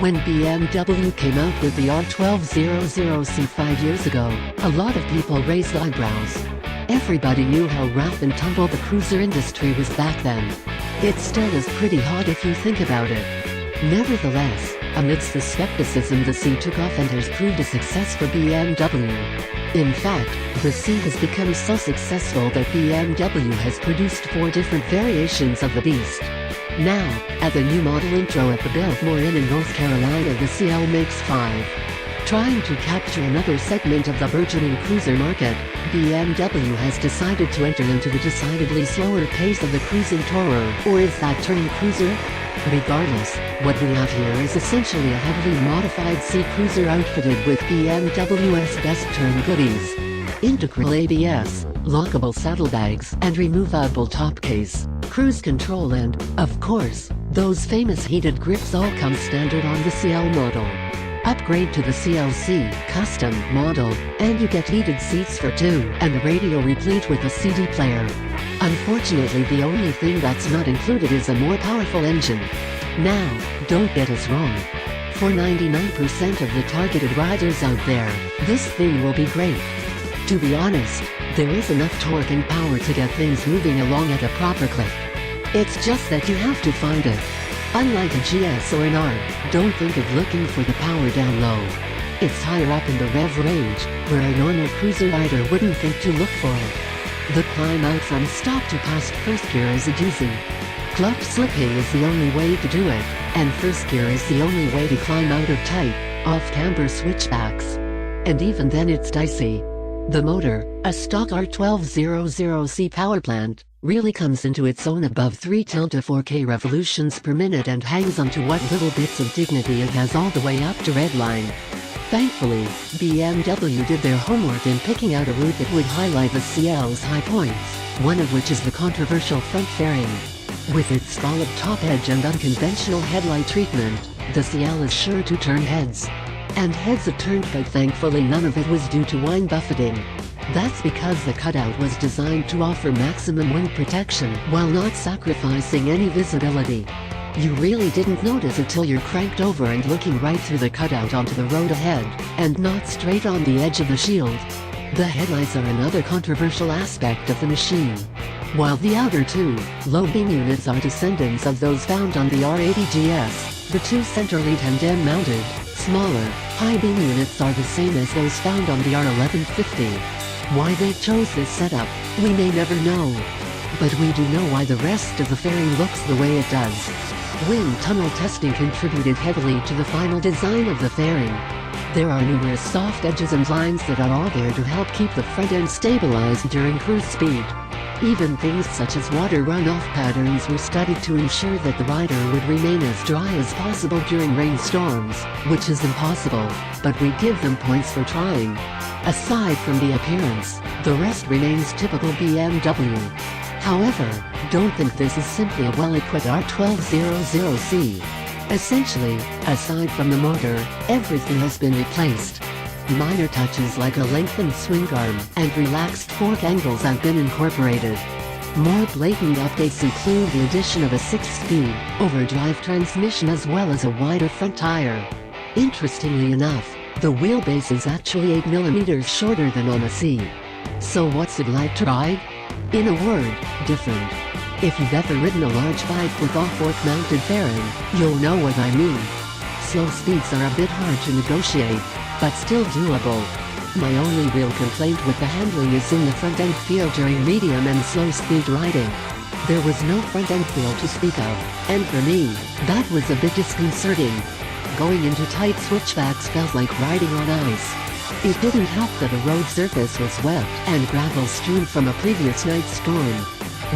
When BMW came out with the R1200C 5 years ago, a lot of people raised eyebrows. Everybody knew how rough and tumble the cruiser industry was back then. It still is pretty hot if you think about it. Nevertheless, amidst the skepticism, the C took off and has proved a success for BMW. In fact, the C has become so successful that BMW has produced 4 different variations of the beast. Now, at the new model intro at the Biltmore Inn in North Carolina, the CL makes 5. Trying to capture another segment of the burgeoning cruiser market, BMW has decided to enter into the decidedly slower pace of the cruising tourer, or is that term cruiser? Regardless, what we have here is essentially a heavily modified C cruiser outfitted with BMW's best turn goodies. Integral ABS, lockable saddlebags, and removable top case, cruise control and, of course, those famous heated grips all come standard on the CL model. Upgrade to the CLC Custom model, and you get heated seats for 2, and the radio replete with a CD player. Unfortunately, the only thing that's not included is a more powerful engine. Now, don't get us wrong. For 99% of the targeted riders out there, this thing will be great. To be honest, there is enough torque and power to get things moving along at a proper clip. It's just that you have to find it. Unlike a GS or an R, don't think of looking for the power down low. It's higher up in the rev range, where a normal cruiser rider wouldn't think to look for it. The climb out from stop to past first gear is a doozy. Clutch slipping is the only way to do it, and first gear is the only way to climb out of tight, off-camber switchbacks. And even then it's dicey. The motor, a stock R1200C power plant, really comes into its own above 3 to 4K revolutions per minute and hangs on to what little bits of dignity it has all the way up to redline. Thankfully, BMW did their homework in picking out a route that would highlight the CL's high points, one of which is the controversial front fairing. With its scalloped top edge and unconventional headlight treatment, the CL is sure to turn heads. And heads it turned, but thankfully none of it was due to wind buffeting. That's because the cutout was designed to offer maximum wind protection while not sacrificing any visibility. You really didn't notice until you're cranked over and looking right through the cutout onto the road ahead, and not straight on the edge of the shield. The headlights are another controversial aspect of the machine. While the outer 2, low beam units are descendants of those found on the R80GS, the 2 center lead tandem mounted, smaller, high beam units are the same as those found on the R1150. Why they chose this setup, we may never know. But we do know why the rest of the fairing looks the way it does. Wind tunnel testing contributed heavily to the final design of the fairing. There are numerous soft edges and lines that are all there to help keep the front end stabilized during cruise speed. Even things such as water runoff patterns were studied to ensure that the rider would remain as dry as possible during rainstorms, which is impossible, but we give them points for trying. Aside from the appearance, the rest remains typical BMW. However, don't think this is simply a well-equipped R1200C. Essentially, aside from the motor, everything has been replaced. Minor touches like a lengthened swing arm and relaxed fork angles have been incorporated. More blatant updates include the addition of a 6-speed, overdrive transmission as well as a wider front tire. Interestingly enough, the wheelbase is actually 8 mm shorter than on a C. So what's it like to ride? In a word, different. If you've ever ridden a large bike with off-fork mounted fairing, you'll know what I mean. Slow speeds are a bit hard to negotiate, but still doable. My only real complaint with the handling is in the front end feel during medium and slow speed riding. There was no front end feel to speak of, and for me, that was a bit disconcerting. Going into tight switchbacks felt like riding on ice. It didn't help that the road surface was wet and gravel strewn from a previous night's storm.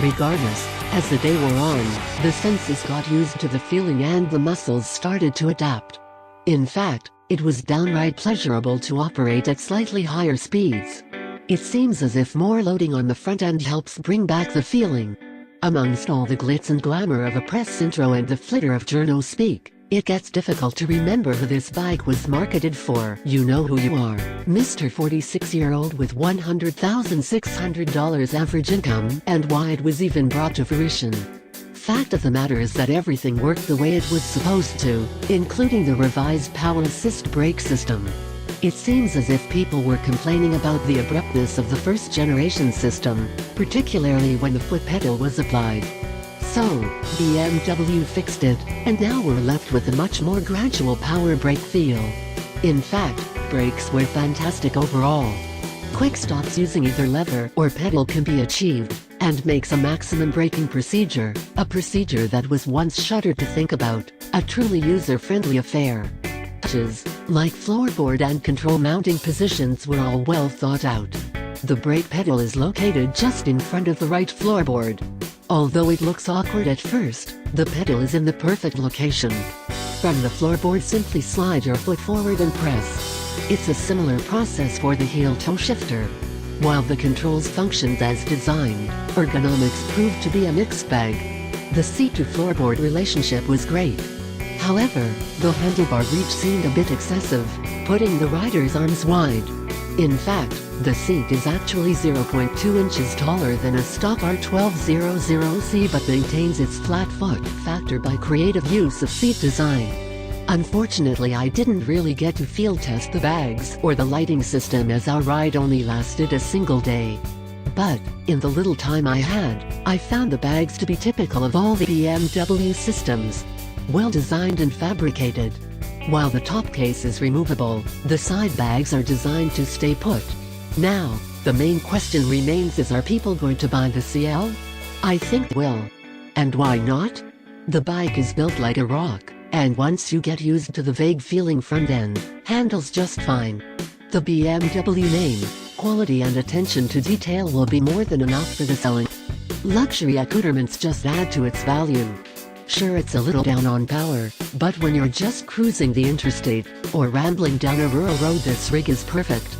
Regardless, as the day wore on, the senses got used to the feeling and the muscles started to adapt. In fact, it was downright pleasurable to operate at slightly higher speeds. It seems as if more loading on the front end helps bring back the feeling. Amongst all the glitz and glamour of a press intro and the flitter of journo speak, it gets difficult to remember who this bike was marketed for. You know who you are, Mr. 46-year-old with $100,600 average income, and why it was even brought to fruition. fact of the matter is that everything worked the way it was supposed to, including the revised power assist brake system. It seems as if people were complaining about the abruptness of the first generation system, particularly when the foot pedal was applied. So, BMW fixed it, and now we're left with a much more gradual power brake feel. In fact, brakes were fantastic overall. Quick stops using either lever or pedal can be achieved, and makes a maximum braking procedure, a procedure that was once shuddered to think about, a truly user-friendly affair. Touches, like floorboard and control mounting positions, were all well thought out. The brake pedal is located just in front of the right floorboard. Although it looks awkward at first, the pedal is in the perfect location. From the floorboard, simply slide your foot forward and press. It's a similar process for the heel-toe shifter. While the controls functioned as designed, ergonomics proved to be a mixed bag. The seat-to-floorboard relationship was great. However, the handlebar reach seemed a bit excessive, putting the rider's arms wide. In fact, the seat is actually 0.2 inches taller than a stock R1200C, but maintains its flat foot factor by creative use of seat design. Unfortunately, I didn't really get to field test the bags or the lighting system, as our ride only lasted a single day. But, in the little time I had, I found the bags to be typical of all the BMW systems. Well designed and fabricated. While the top case is removable, the side bags are designed to stay put. Now, the main question remains is, are people going to buy the CL? I think they will. And why not? The bike is built like a rock, and once you get used to the vague feeling front end, handles just fine. The BMW name, quality and attention to detail will be more than enough for the selling. Luxury accoutrements just add to its value. Sure, it's a little down on power, but when you're just cruising the interstate, or rambling down a rural road, this rig is perfect.